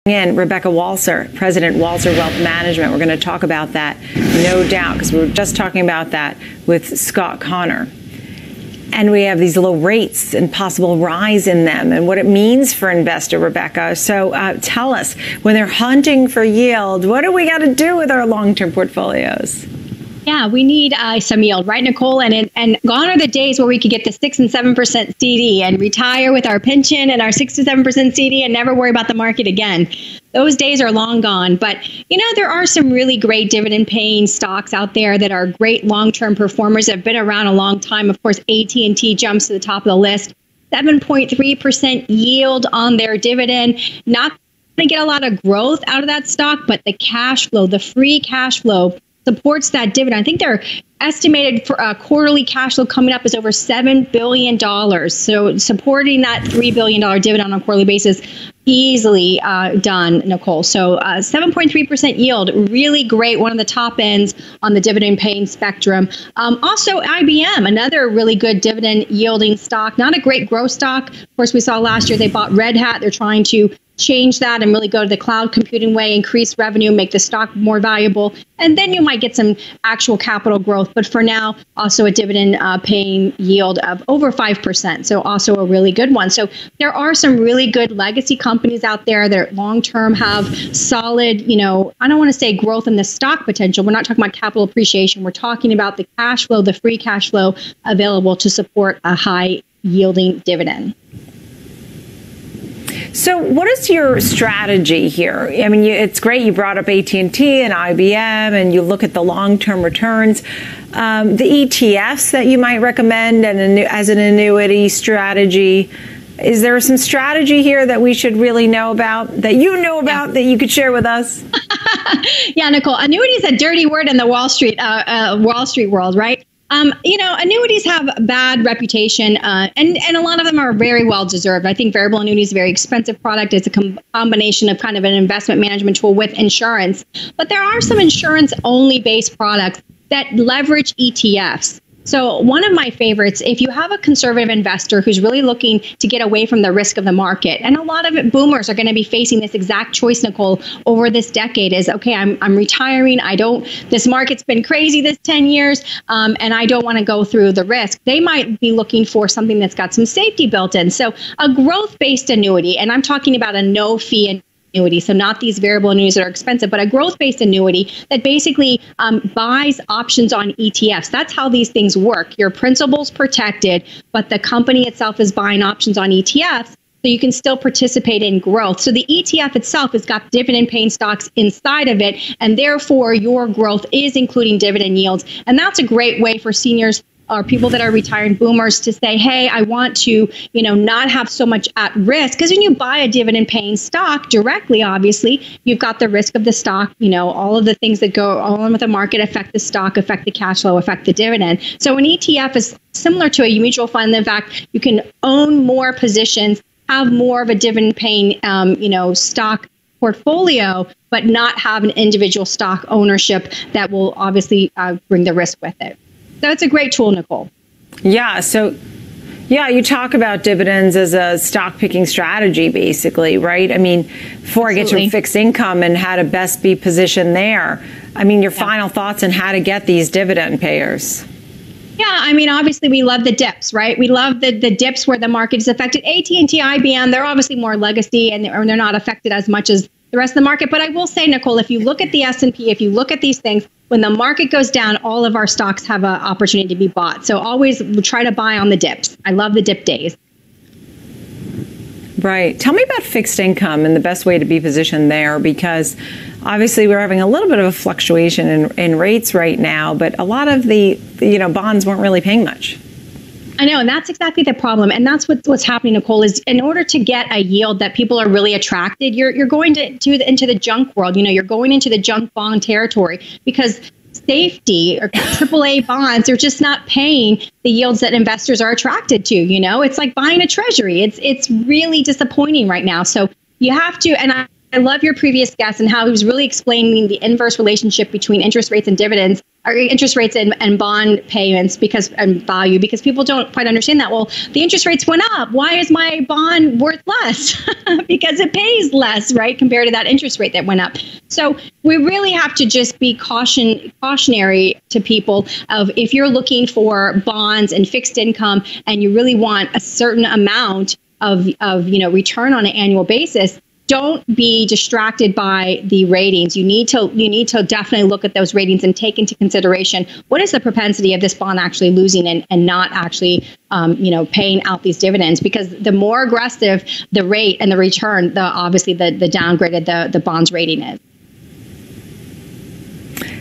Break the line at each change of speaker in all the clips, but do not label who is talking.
In Rebecca Walser, President Walser Wealth Management. We're going to talk about that, no doubt, because we were just talking about that with Scott Connor. And we have these low rates and possible rise in them and what it means for investor, Rebecca. So tell us, when they're hunting for yield, what do we got to do with our long-term portfolios?
Yeah, we need some yield, right, Nicole? And gone are the days where we could get the 6 and 7% CD and retire with our pension and our 6 to 7% CD and never worry about the market again. Those days are long gone. But, there are some really great dividend-paying stocks out there that are great long-term performers that have been around a long time. Of course, AT&T jumps to the top of the list. 7.3% yield on their dividend. Not going to get a lot of growth out of that stock, but the cash flow, the free cash flow, supports that dividend. I think their estimated for quarterly cash flow coming up is over $7 billion. So supporting that $3 billion dividend on a quarterly basis, easily done, Nicole. So 7.3% yield, really great. One of the top ends on the dividend paying spectrum. Also, IBM, another really good dividend yielding stock. Not a great growth stock. Of course, we saw last year they bought Red Hat. They're trying to change that and really go to the cloud computing way, increase revenue, make the stock more valuable. And then you might get some actual capital growth. But for now, also a dividend paying yield of over 5%. So also a really good one. So there are some really good legacy companies out there that long term have solid, I don't want to say growth in the stock potential. We're not talking about capital appreciation. We're talking about the cash flow, the free cash flow available to support a high yielding dividend.
So what is your strategy here? I mean, it's great you brought up AT&T and IBM and you look at the long-term returns. The ETFs that you might recommend as an annuity strategy, is there some strategy here that we should really know about, that that you could share with us?
Yeah, Nicole, annuity is a dirty word in the Wall Street world, right? Annuities have a bad reputation, and a lot of them are very well deserved. I think variable annuity is a very expensive product. It's a combination of kind of an investment management tool with insurance. But there are some insurance-only based products that leverage ETFs. So one of my favorites, if you have a conservative investor who's really looking to get away from the risk of the market, and a lot of boomers are going to be facing this exact choice, Nicole, over this decade is, okay, I'm retiring. This market's been crazy this 10 years, and I don't want to go through the risk. They might be looking for something that's got some safety built in. So a growth-based annuity, and I'm talking about a no-fee annuity, so not these variable annuities that are expensive, but a growth-based annuity that basically buys options on ETFs. That's how these things work. Your principal's protected, but the company itself is buying options on ETFs, so you can still participate in growth. So the ETF itself has got dividend-paying stocks inside of it, and therefore your growth is including dividend yields. And that's a great way for seniors or people that are retired boomers to say, hey, I want to, not have so much at risk. Because when you buy a dividend paying stock directly, obviously, you've got the risk of the stock, all of the things that go on with the market affect the stock, affect the cash flow, affect the dividend. So an ETF is similar to a mutual fund. In fact, you can own more positions, have more of a dividend paying, stock portfolio, but not have an individual stock ownership that will obviously bring the risk with it. So it's a great tool, Nicole.
Yeah. So, you talk about dividends as a stock picking strategy, basically, right? I mean, before Absolutely. I get to fixed income and how to best be positioned there, I mean, your final thoughts on how to get these dividend payers.
Yeah, I mean, obviously, we love the dips, right? We love the dips where the market is affected. AT&T, IBM, they're obviously more legacy and they're not affected as much as the rest of the market. But I will say, Nicole, if you look at the S&P, if you look at these things, when the market goes down, all of our stocks have an opportunity to be bought. So always try to buy on the dips. I love the dip days.
Right. Tell me about fixed income and the best way to be positioned there, because obviously we're having a little bit of a fluctuation in rates right now, but a lot of the bonds weren't really paying much.
I know, and that's exactly the problem. And that's what's happening, Nicole, is in order to get a yield that people are really attracted, you're going into the junk world. You're going into the junk bond territory because safety or AAA bonds are just not paying the yields that investors are attracted to. It's like buying a treasury. It's really disappointing right now. So you have to, and I love your previous guest and how he was really explaining the inverse relationship between interest rates and dividends. our interest rates and bond payments and value, because people don't quite understand that. Well, the interest rates went up. Why is my bond worth less? Because it pays less, right, compared to that interest rate that went up. So we really have to just be cautionary to people of, if you're looking for bonds and fixed income and you really want a certain amount of return on an annual basis, don't be distracted by the ratings. You need to definitely look at those ratings and take into consideration what is the propensity of this bond actually losing and not actually paying out these dividends. Because the more aggressive the rate and the return, obviously the downgraded the bond's rating is.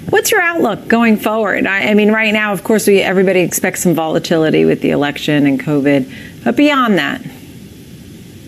What's your outlook going forward? I mean, right now, of course, everybody expects some volatility with the election and COVID, but beyond that.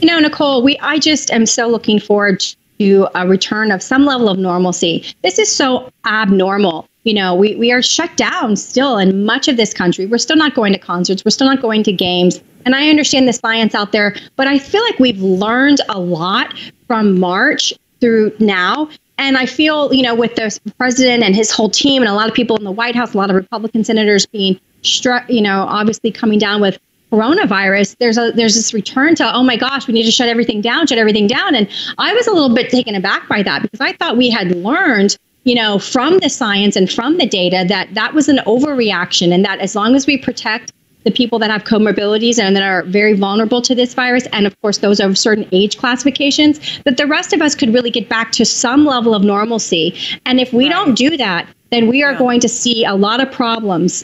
Nicole, I just am so looking forward to a return of some level of normalcy. This is so abnormal. We are shut down still in much of this country. We're still not going to concerts. We're still not going to games. And I understand the science out there, but I feel like we've learned a lot from March through now. And I feel, with the president and his whole team and a lot of people in the White House, a lot of Republican senators being struck, obviously coming down with coronavirus, there's this return to, oh my gosh, we need to shut everything down. And I was a little bit taken aback by that, because I thought we had learned, from the science and from the data that was an overreaction, and that as long as we protect the people that have comorbidities and that are very vulnerable to this virus, and of course those of certain age classifications, that the rest of us could really get back to some level of normalcy. And if we don't do that, then we are going to see a lot of problems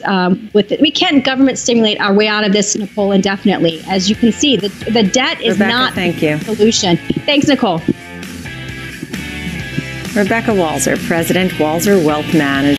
with it. We can't government stimulate our way out of this, Nicole, indefinitely. As you can see, the debt is not the solution. Thanks, Nicole.
Rebecca Walser, President, Walser Wealth Management.